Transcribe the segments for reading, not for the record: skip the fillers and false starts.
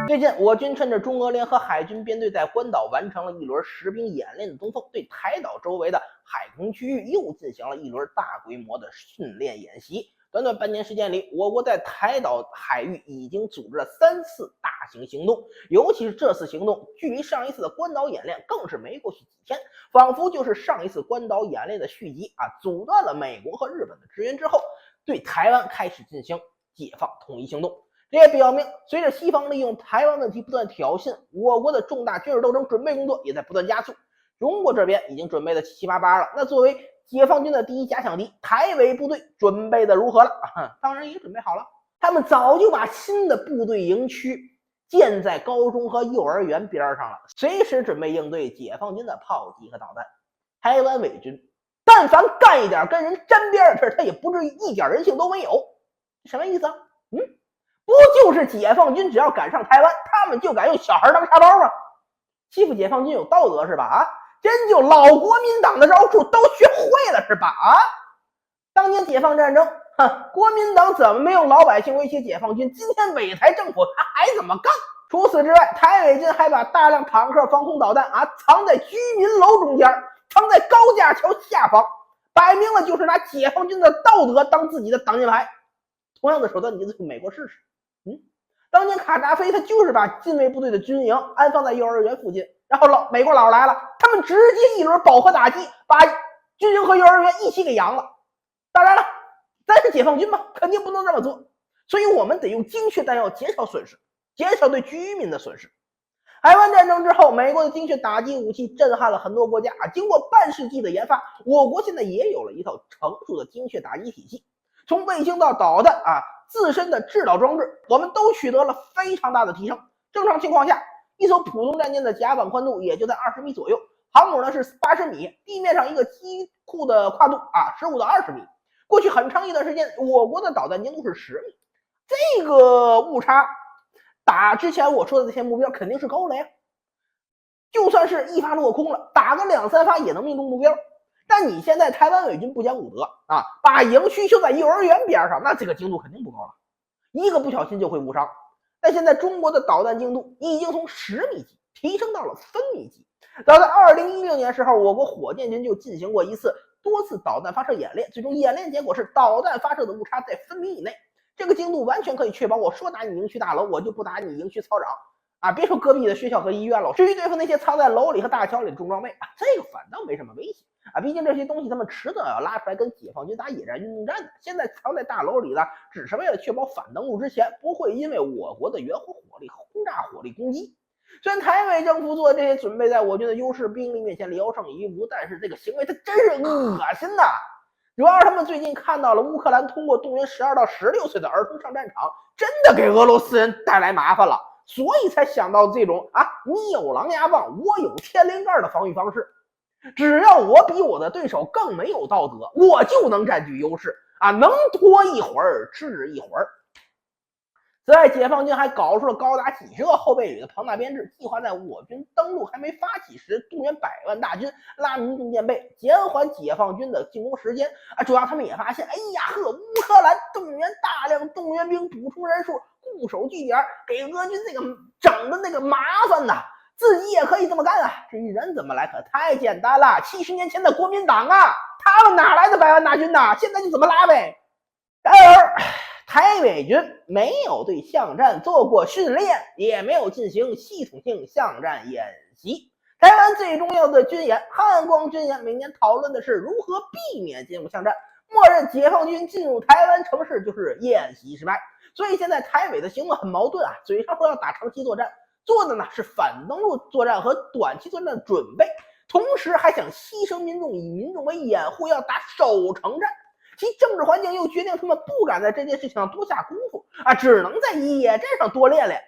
最近，我军趁着中俄联合海军编队在关岛完成了一轮实兵演练的东风，对台岛周围的海空区域又进行了一轮大规模的训练演习。短短半年时间里，我国在台岛海域已经组织了3次大型行动，尤其是这次行动，距离上一次的关岛演练更是没过去几天，仿佛就是上一次关岛演练的续集啊！阻断了美国和日本的支援之后，对台湾开始进行解放统一行动。这也表明，随着西方利用台湾问题不断挑衅，我国的重大军事斗争准备工作也在不断加速。中国这边已经准备的七七八八了，那作为解放军的第一假想敌，台委部队准备的如何了？当然也准备好了，他们早就把新的部队营区建在高中和幼儿园边上了，随时准备应对解放军的炮击和导弹。台湾伪军但凡干一点跟人沾边的事，他也不至于一点人性都没有。什么意思啊？不就是解放军只要敢上台湾，他们就敢用小孩当沙包吗？欺负解放军有道德是吧？真就老国民党的招数都学会了是吧？当年解放战争，国民党怎么没用老百姓威胁解放军？今天伪台政府他还怎么干？除此之外，台伪军还把大量坦克、防空导弹藏在居民楼中间，藏在高架桥下方，摆明了就是拿解放军的道德当自己的挡箭牌。同样的手段，你就去美国试试。当年卡扎菲他就是把近卫部队的军营安放在幼儿园附近，然后美国佬来了，他们直接一轮饱和打击，把军营和幼儿园一起给扬了。当然了，咱是解放军嘛，肯定不能这么做，所以我们得用精确弹药减少损失，减少对居民的损失。海湾战争之后，美国的精确打击武器震撼了很多国家经过半世纪的研发，我国现在也有了一套成熟的精确打击体系，从卫星到导弹自身的制导装置，我们都取得了非常大的提升。正常情况下，一艘普通战舰的甲板宽度也就在20米左右，航母呢是80米，地面上一个机库的跨度15到20米。过去很长一段时间，我国的导弹精度是10米，这个误差打之前我说的这些目标肯定是高了呀。就算是一发落空了，打个2、3发也能命中目标。但你现在台湾伪军不讲武德把营区修在幼儿园边上，那这个精度肯定不高了，一个不小心就会误伤。但现在中国的导弹精度已经从10米级提升到了分米级。早在2016年时候，我国火箭军就进行过多次导弹发射演练，最终演练结果是导弹发射的误差在分米以内，这个精度完全可以确保我说打你营区大楼，我就不打你营区操场别说隔壁的学校和医院了。至于对付那些藏在楼里和大桥里的重装备这个反倒没什么危险毕竟这些东西他们迟早要拉出来跟解放军打野战运动战的。现在藏在大楼里的，只是为了确保反登陆之前不会因为我国的远火火力、轰炸火力攻击。虽然台湾政府做这些准备在我军的优势兵力面前聊胜于无，但是这个行为它真是恶心呐！主要是他们最近看到了乌克兰通过动员12到16岁的儿童上战场，真的给俄罗斯人带来麻烦了，所以才想到这种你有狼牙棒，我有天灵盖的防御方式。只要我比我的对手更没有道德，我就能占据优势能拖一会儿治一会儿。此外，解放军还搞出了高达几十个后备旅的庞大编制，计划在我军登陆还没发起时动员100万大军，拉民众建备，减缓解放军的进攻时间主要他们也发现，乌克兰动员大量动员兵补充人数，固守据点，给俄军这个整的那个麻烦呐。自己也可以这么干至于人怎么来，可太简单了。70年前的国民党他们哪来的100万大军现在就怎么拉呗。然而，台伪军没有对巷战做过训练，也没有进行系统性巷战演习。台湾最重要的军演汉光军演每年讨论的是如何避免进入巷战，默认解放军进入台湾城市就是演习失败。所以现在台伪的行动很矛盾嘴上说要打长期作战，做的呢是反登陆作战和短期作战的准备，同时还想牺牲民众，以民众为掩护，要打守城战。其政治环境又决定他们不敢在这件事情上多下功夫只能在野战上多练练。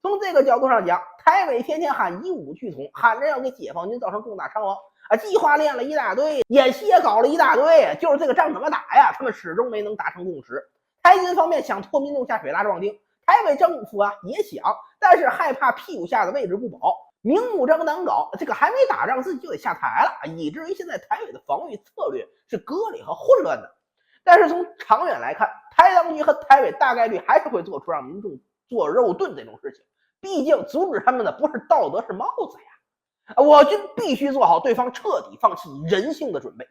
从这个角度上讲，台委天天喊以武拒统，喊着要给解放军造成重大伤亡计划练了一大堆，演习也搞了一大堆，就是这个仗怎么打呀，他们始终没能达成共识。台军方面想拖民众下水拉壮丁，台委政府也想，但是害怕屁股下的位置不保，明目张胆搞，这个还没打仗自己就得下台了以至于现在台委的防御策略是割裂和混乱的。但是从长远来看，台当局和台委大概率还是会做出让民众做肉盾这种事情。毕竟阻止他们的不是道德，是帽子呀。我军必须做好对方彻底放弃人性的准备。